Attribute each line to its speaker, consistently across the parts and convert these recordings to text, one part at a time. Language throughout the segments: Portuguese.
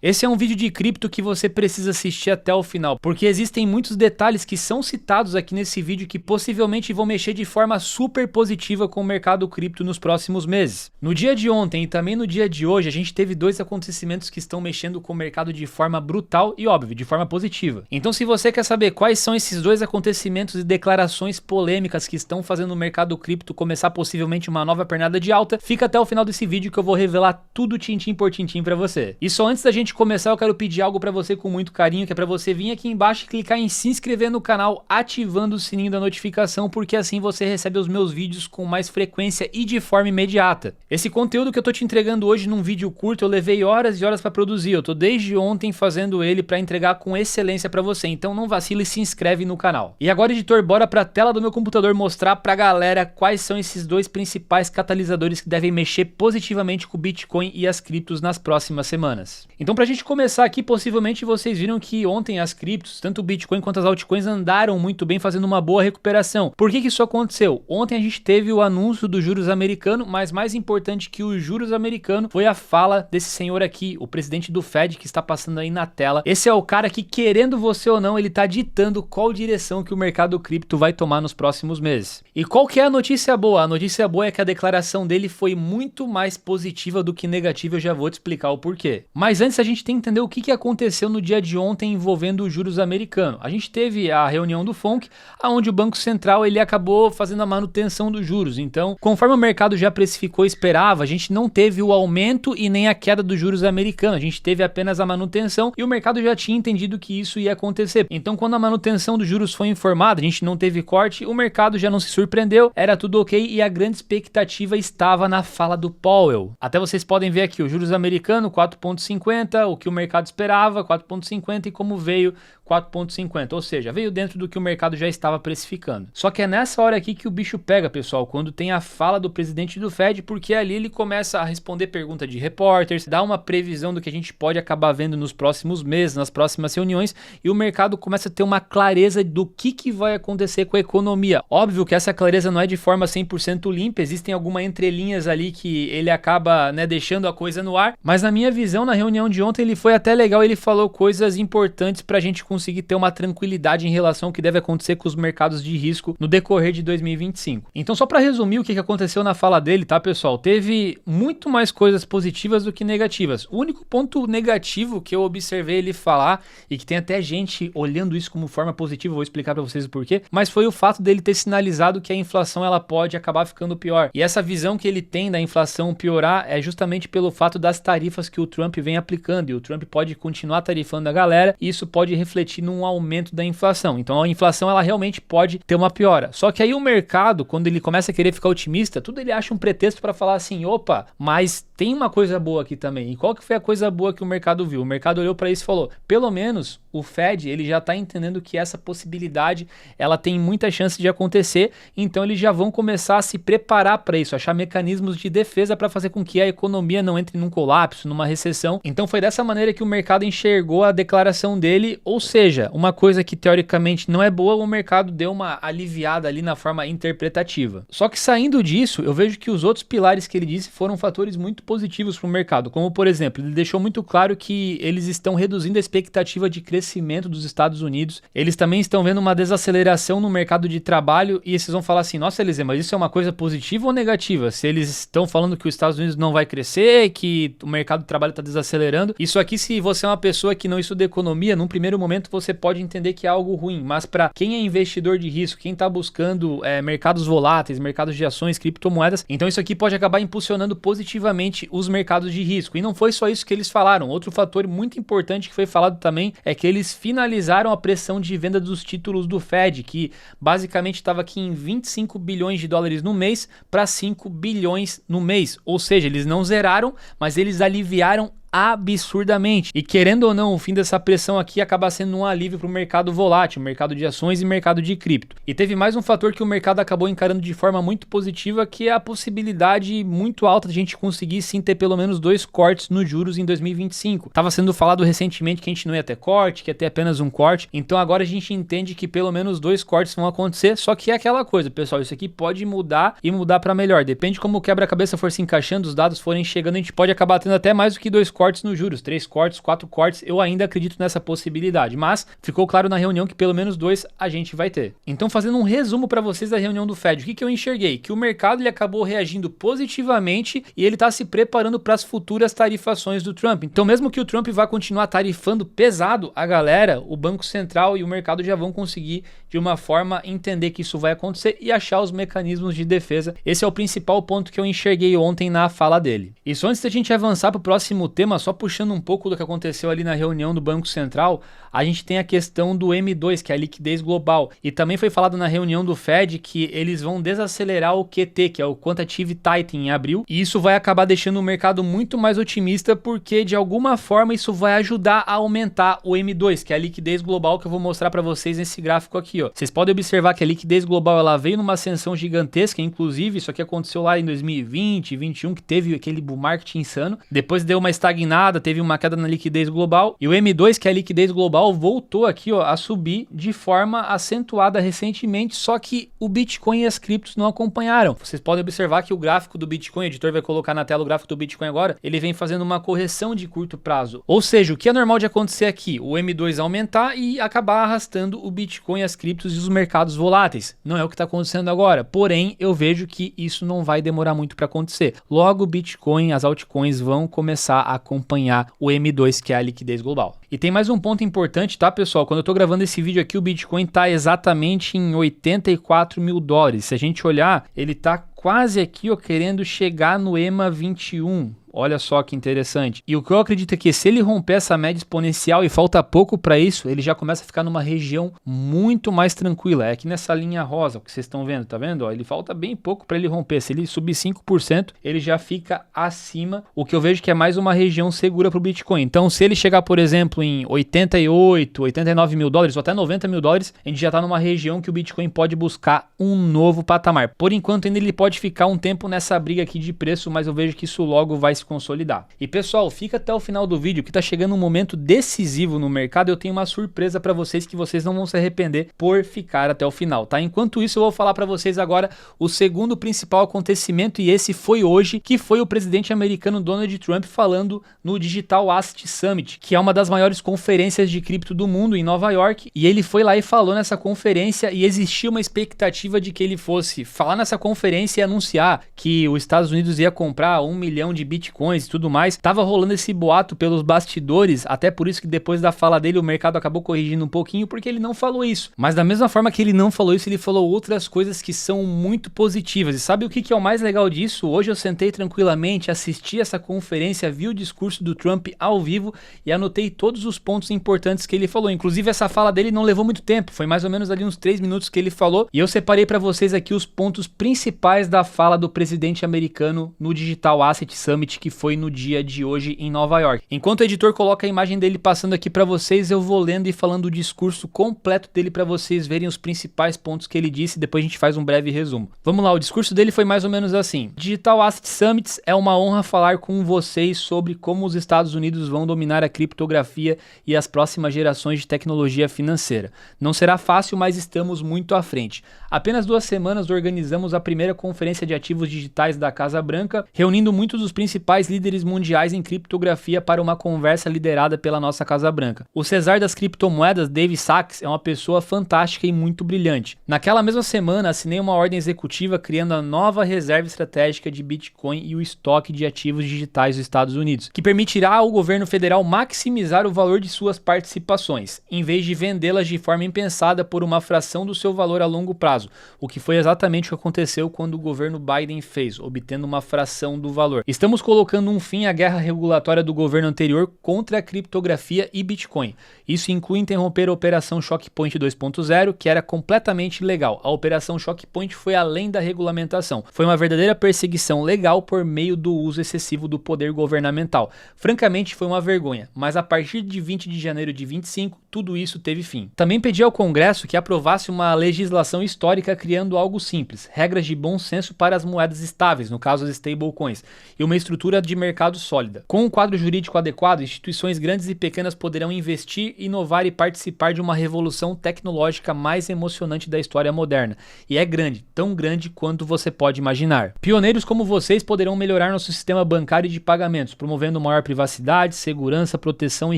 Speaker 1: Esse é um vídeo de cripto que você precisa assistir até o final, porque existem muitos detalhes que são citados aqui nesse vídeo que possivelmente vão mexer de forma super positiva com o mercado cripto nos próximos meses. No dia de ontem e também no dia de hoje, a gente teve dois acontecimentos que estão mexendo com o mercado de forma brutal e, óbvio, de forma positiva. Então, se você quer saber quais são esses dois acontecimentos e declarações polêmicas que estão fazendo o mercado cripto começar possivelmente uma nova pernada de alta, fica até o final desse vídeo que eu vou revelar tudo tintim por tintim pra você. E só antes da gente começar, eu quero pedir algo pra você com muito carinho, que é pra você vir aqui embaixo e clicar em se inscrever no canal, ativando o sininho da notificação, porque assim você recebe os meus vídeos com mais frequência e de forma imediata. Esse conteúdo que eu tô te entregando hoje num vídeo curto, eu levei horas e horas pra produzir, eu tô desde ontem fazendo ele pra entregar com excelência pra você, então não vacila e se inscreve no canal. E agora, editor, bora pra tela do meu computador mostrar pra galera quais são esses dois principais catalisadores que devem mexer positivamente com o Bitcoin e as criptos nas próximas semanas. Então, pra gente começar aqui, possivelmente vocês viram que ontem as criptos, tanto o Bitcoin quanto as altcoins, andaram muito bem, fazendo uma boa recuperação. Por que isso aconteceu? Ontem a gente teve o anúncio dos juros americanos, mas mais importante que os juros americanos foi a fala desse senhor aqui, o presidente do Fed, que está passando aí na tela. Esse é o cara que, querendo você ou não, ele tá ditando qual direção que o mercado cripto vai tomar nos próximos meses. E qual que é a notícia boa? A notícia boa é que a declaração dele foi muito mais positiva do que negativa, eu já vou te explicar o porquê. Mas antes a gente tem que entender o que aconteceu no dia de ontem envolvendo os juros americanos. A gente teve a reunião do FONC, onde o Banco Central ele acabou fazendo a manutenção dos juros. Então, conforme o mercado já precificou e esperava, a gente não teve o aumento e nem a queda dos juros americanos. A gente teve apenas a manutenção e o mercado já tinha entendido que isso ia acontecer. Então, quando a manutenção dos juros foi informada, a gente não teve corte, o mercado já não se surpreendeu, era tudo ok e a grande expectativa estava na fala do Powell. Até vocês podem ver aqui os juros americanos 4,50, o que o mercado esperava 4,50 e como veio 4,50, ou seja, veio dentro do que o mercado já estava precificando. Só que é nessa hora aqui que o bicho pega, pessoal, quando tem a fala do presidente do Fed, porque ali ele começa a responder pergunta de repórteres, dá uma previsão do que a gente pode acabar vendo nos próximos meses, nas próximas reuniões, e o mercado começa a ter uma clareza do que vai acontecer com a economia. Óbvio que essa clareza não é de forma 100% limpa, existem algumas entrelinhas ali que ele acaba, deixando a coisa no ar, mas na minha visão, na reunião de ontem, ele foi até legal, ele falou coisas importantes pra gente conseguir ter uma tranquilidade em relação ao que deve acontecer com os mercados de risco no decorrer de 2025. Então, só para resumir o que aconteceu na fala dele, tá, pessoal? Teve muito mais coisas positivas do que negativas. O único ponto negativo que eu observei ele falar, e que tem até gente olhando isso como forma positiva, vou explicar para vocês o porquê, mas foi o fato dele ter sinalizado que a inflação ela pode acabar ficando pior. E essa visão que ele tem da inflação piorar é justamente pelo fato das tarifas que o Trump vem aplicando, e o Trump pode continuar tarifando a galera, e isso pode refletir num aumento da inflação. Então a inflação ela realmente pode ter uma piora. Só que aí o mercado, quando ele começa a querer ficar otimista, tudo ele acha um pretexto para falar assim, opa, mas tem uma coisa boa aqui também. E qual que foi a coisa boa que o mercado viu? O mercado olhou para isso e falou, pelo menos o Fed ele já está entendendo que essa possibilidade ela tem muita chance de acontecer, então eles já vão começar a se preparar para isso, achar mecanismos de defesa para fazer com que a economia não entre num colapso, numa recessão. Então foi dessa maneira que o mercado enxergou a declaração dele, ou seja, uma coisa que teoricamente não é boa, o mercado deu uma aliviada ali na forma interpretativa. Só que saindo disso, eu vejo que os outros pilares que ele disse foram fatores muito positivos para o mercado, como por exemplo, ele deixou muito claro que eles estão reduzindo a expectativa de crescimento dos Estados Unidos, eles também estão vendo uma desaceleração no mercado de trabalho e vocês vão falar assim, nossa Eliseu, mas isso é uma coisa positiva ou negativa? Se eles estão falando que os Estados Unidos não vai crescer, que o mercado de trabalho está desacelerando, isso aqui se você é uma pessoa que não estuda economia, num primeiro momento você pode entender que é algo ruim, mas para quem é investidor de risco, quem está buscando mercados voláteis, mercados de ações, criptomoedas, então isso aqui pode acabar impulsionando positivamente os mercados de risco. E não foi só isso que eles falaram, outro fator muito importante que foi falado também é que eles finalizaram a pressão de venda dos títulos do Fed, que basicamente estava aqui em 25 bilhões de dólares no mês para 5 bilhões no mês, ou seja, eles não zeraram, mas eles aliviaram absurdamente. E querendo ou não, o fim dessa pressão aqui acaba sendo um alívio para o mercado volátil, mercado de ações e mercado de cripto. E teve mais um fator que o mercado acabou encarando de forma muito positiva, que é a possibilidade muito alta de a gente conseguir sim ter pelo menos 2 cortes nos juros em 2025. Tava sendo falado recentemente que a gente não ia ter corte, que ia ter apenas um corte. Então agora a gente entende que pelo menos 2 cortes vão acontecer, só que é aquela coisa, pessoal, isso aqui pode mudar e mudar para melhor. Depende como o quebra-cabeça for se encaixando, os dados forem chegando, a gente pode acabar tendo até mais do que 2 cortes nos juros, 3 cortes, 4 cortes, eu ainda acredito nessa possibilidade, mas ficou claro na reunião que pelo menos 2 a gente vai ter. Então, fazendo um resumo para vocês da reunião do Fed, o que eu enxerguei? Que o mercado ele acabou reagindo positivamente e ele está se preparando para as futuras tarifações do Trump. Então, mesmo que o Trump vá continuar tarifando pesado a galera, o Banco Central e o mercado já vão conseguir, de uma forma, entender que isso vai acontecer e achar os mecanismos de defesa. Esse é o principal ponto que eu enxerguei ontem na fala dele. E só antes da gente avançar para o próximo tema, só puxando um pouco do que aconteceu ali na reunião do Banco Central, a gente tem a questão do M2, que é a liquidez global. E também foi falado na reunião do Fed que eles vão desacelerar o QT, que é o Quantitative Tightening, em abril. E isso vai acabar deixando o mercado muito mais otimista, porque de alguma forma isso vai ajudar a aumentar o M2, que é a liquidez global, que eu vou mostrar para vocês nesse gráfico aqui, ó. Vocês podem observar que a liquidez global ela veio numa ascensão gigantesca, inclusive isso aqui aconteceu lá em 2020, 2021, que teve aquele bull market insano. Depois deu uma estagnada, teve uma queda na liquidez global. E o M2, que é a liquidez global, voltou aqui, ó, a subir de forma acentuada recentemente, só que o Bitcoin e as criptos não acompanharam. Vocês podem observar que o gráfico do Bitcoin, o editor vai colocar na tela o gráfico do Bitcoin agora, ele vem fazendo uma correção de curto prazo. Ou seja, o que é normal de acontecer aqui? O M2 aumentar e acabar arrastando o Bitcoin, as criptos e os mercados voláteis. Não é o que está acontecendo agora, porém eu vejo que isso não vai demorar muito para acontecer. Logo o Bitcoin, as altcoins vão começar a acompanhar o M2, que é a liquidez global. E tem mais um ponto importante, tá, pessoal? Quando eu tô gravando esse vídeo aqui, o Bitcoin tá exatamente em 84 mil dólares. Se a gente olhar, ele tá quase aqui, ó, querendo chegar no EMA 21. Olha só que interessante. E o que eu acredito é que se ele romper essa média exponencial e falta pouco para isso, ele já começa a ficar numa região muito mais tranquila. É aqui nessa linha rosa que vocês estão vendo, tá vendo? Ó, ele falta bem pouco para ele romper. Se ele subir 5%, ele já fica acima, o que eu vejo que é mais uma região segura para o Bitcoin. Então, se ele chegar, por exemplo, em 88, 89 mil dólares ou até 90 mil dólares, a gente já está numa região que o Bitcoin pode buscar um novo patamar. Por enquanto, ainda ele pode ficar um tempo nessa briga aqui de preço, mas eu vejo que isso logo vai se consolidar. E pessoal, fica até o final do vídeo que tá chegando um momento decisivo no mercado. Eu tenho uma surpresa para vocês que vocês não vão se arrepender por ficar até o final, tá? Enquanto isso, eu vou falar para vocês agora o segundo principal acontecimento, e esse foi hoje, que foi o presidente americano Donald Trump falando no Digital Asset Summit, que é uma das maiores conferências de cripto do mundo em Nova York, e ele foi lá e falou nessa conferência, e existia uma expectativa de que ele fosse falar nessa conferência e anunciar que os Estados Unidos ia comprar 1 milhão de Bitcoins e tudo mais. Tava rolando esse boato pelos bastidores, até por isso que depois da fala dele o mercado acabou corrigindo um pouquinho, porque ele não falou isso. Mas da mesma forma que ele não falou isso, ele falou outras coisas que são muito positivas. E sabe o que é o mais legal disso? Hoje eu sentei tranquilamente, assisti essa conferência, vi o discurso do Trump ao vivo e anotei todos os pontos importantes que ele falou. Inclusive essa fala dele não levou muito tempo, foi mais ou menos ali uns 3 minutos que ele falou, e eu separei para vocês aqui os pontos principais da fala do presidente americano no Digital Asset Summit, que foi no dia de hoje em Nova York. Enquanto o editor coloca a imagem dele passando aqui para vocês, eu vou lendo e falando o discurso completo dele para vocês verem os principais pontos que ele disse, e depois a gente faz um breve resumo. Vamos lá, o discurso dele foi mais ou menos assim: Digital Asset Summits, é uma honra falar com vocês sobre como os Estados Unidos vão dominar a criptografia e as próximas gerações de tecnologia financeira. Não será fácil, mas estamos muito à frente. Apenas 2 semanas organizamos a primeira conferência de ativos digitais da Casa Branca, reunindo muitos dos principais líderes mundiais em criptografia para uma conversa liderada pela nossa Casa Branca. O Cesar das criptomoedas, Dave Sachs, é uma pessoa fantástica e muito brilhante. Naquela mesma semana, assinei uma ordem executiva criando a nova reserva estratégica de Bitcoin e o estoque de ativos digitais dos Estados Unidos, que permitirá ao governo federal maximizar o valor de suas participações, em vez de vendê-las de forma impensada por uma fração do seu valor a longo prazo, o que foi exatamente o que aconteceu quando o governo Biden fez, obtendo uma fração do valor. Estamos colocando um fim à guerra regulatória do governo anterior contra a criptografia e Bitcoin. Isso inclui interromper a Operação Choke Point 2.0, que era completamente ilegal. A Operação Choke Point foi além da regulamentação. Foi uma verdadeira perseguição legal por meio do uso excessivo do poder governamental. Francamente, foi uma vergonha, mas a partir de 20 de janeiro de 25, tudo isso teve fim. Também pedi ao Congresso que aprovasse uma legislação histórica criando algo simples, regras de bom senso para as moedas estáveis, no caso as stablecoins, e uma estrutura estrutura de mercado sólida. Com um quadro jurídico adequado, instituições grandes e pequenas poderão investir, inovar e participar de uma revolução tecnológica mais emocionante da história moderna. E é grande, tão grande quanto você pode imaginar. Pioneiros como vocês poderão melhorar nosso sistema bancário e de pagamentos, promovendo maior privacidade, segurança, proteção e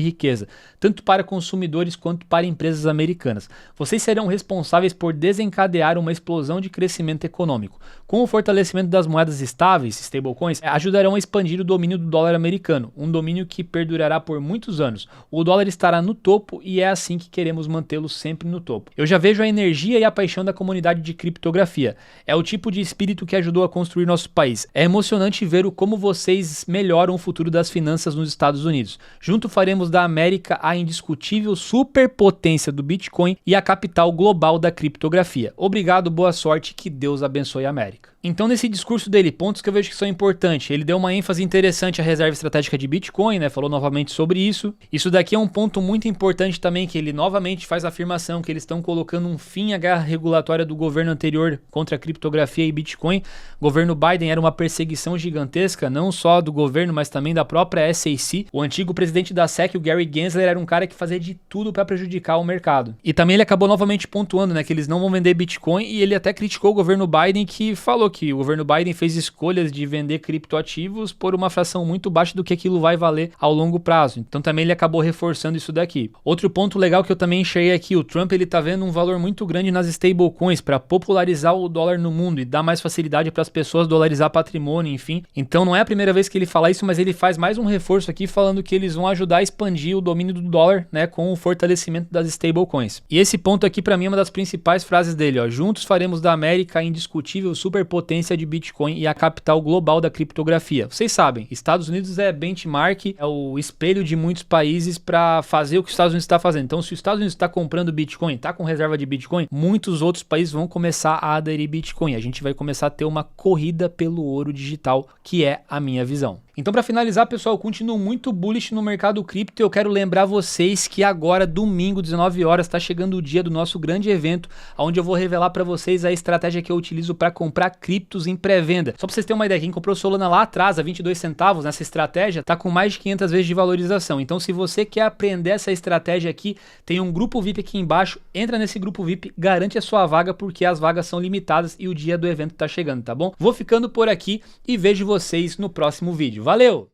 Speaker 1: riqueza, tanto para consumidores quanto para empresas americanas. Vocês serão responsáveis por desencadear uma explosão de crescimento econômico. Com o fortalecimento das moedas estáveis, stablecoins, ajudarão a expandir o domínio do dólar americano, um domínio que perdurará por muitos anos. O dólar estará no topo e é assim que queremos mantê-lo sempre no topo. Eu já vejo a energia e a paixão da comunidade de criptografia. É o tipo de espírito que ajudou a construir nosso país. É emocionante ver como vocês melhoram o futuro das finanças nos Estados Unidos. Junto faremos da América a indiscutível superpotência do Bitcoin e a capital global da criptografia. Obrigado, boa sorte, que Deus abençoe a América. Então, nesse discurso dele, pontos que eu vejo que são importantes. Ele deu uma ênfase interessante à reserva estratégica de Bitcoin, né? Falou novamente sobre isso. Isso daqui é um ponto muito importante também, que ele novamente faz a afirmação que eles estão colocando um fim à guerra regulatória do governo anterior contra a criptografia e Bitcoin. O governo Biden era uma perseguição gigantesca, não só do governo, mas também da própria SEC. O antigo presidente da SEC, o Gary Gensler, era um cara que fazia de tudo para prejudicar o mercado. E também ele acabou novamente pontuando, né, que eles não vão vender Bitcoin, e ele até criticou o governo Biden, que falou que o governo Biden fez escolhas de vender criptoativos por uma fração muito baixa do que aquilo vai valer ao longo prazo. Então também ele acabou reforçando isso daqui. Outro ponto legal que eu também enxerguei aqui, o Trump ele tá vendo um valor muito grande nas stablecoins para popularizar o dólar no mundo e dar mais facilidade para as pessoas dolarizar patrimônio, enfim. Então não é a primeira vez que ele fala isso, mas ele faz mais um reforço aqui falando que eles vão ajudar a expandir o domínio do dólar, né, com o fortalecimento das stablecoins. E esse ponto aqui para mim é uma das principais frases dele, ó. Juntos faremos da América a indiscutível superpotência de Bitcoin e a capital global da criptografia. Vocês sabem, Estados Unidos é benchmark, é o espelho de muitos países para fazer o que os Estados Unidos está fazendo. Então, se os Estados Unidos está comprando Bitcoin, está com reserva de Bitcoin, muitos outros países vão começar a aderir Bitcoin. A gente vai começar a ter uma corrida pelo ouro digital, que é a minha visão. Então, para finalizar, pessoal, eu continuo muito bullish no mercado cripto e eu quero lembrar vocês que agora, domingo, 19 horas, está chegando o dia do nosso grande evento, onde eu vou revelar para vocês a estratégia que eu utilizo para comprar criptos em pré-venda. Só para vocês terem uma ideia, quem comprou Solana lá atrás, a 22 centavos, nessa estratégia, tá com mais de 500 vezes de valorização. Então, se você quer aprender essa estratégia aqui, tem um grupo VIP aqui embaixo, entra nesse grupo VIP, garante a sua vaga, porque as vagas são limitadas e o dia do evento tá chegando, tá bom? Vou ficando por aqui e vejo vocês no próximo vídeo. Valeu!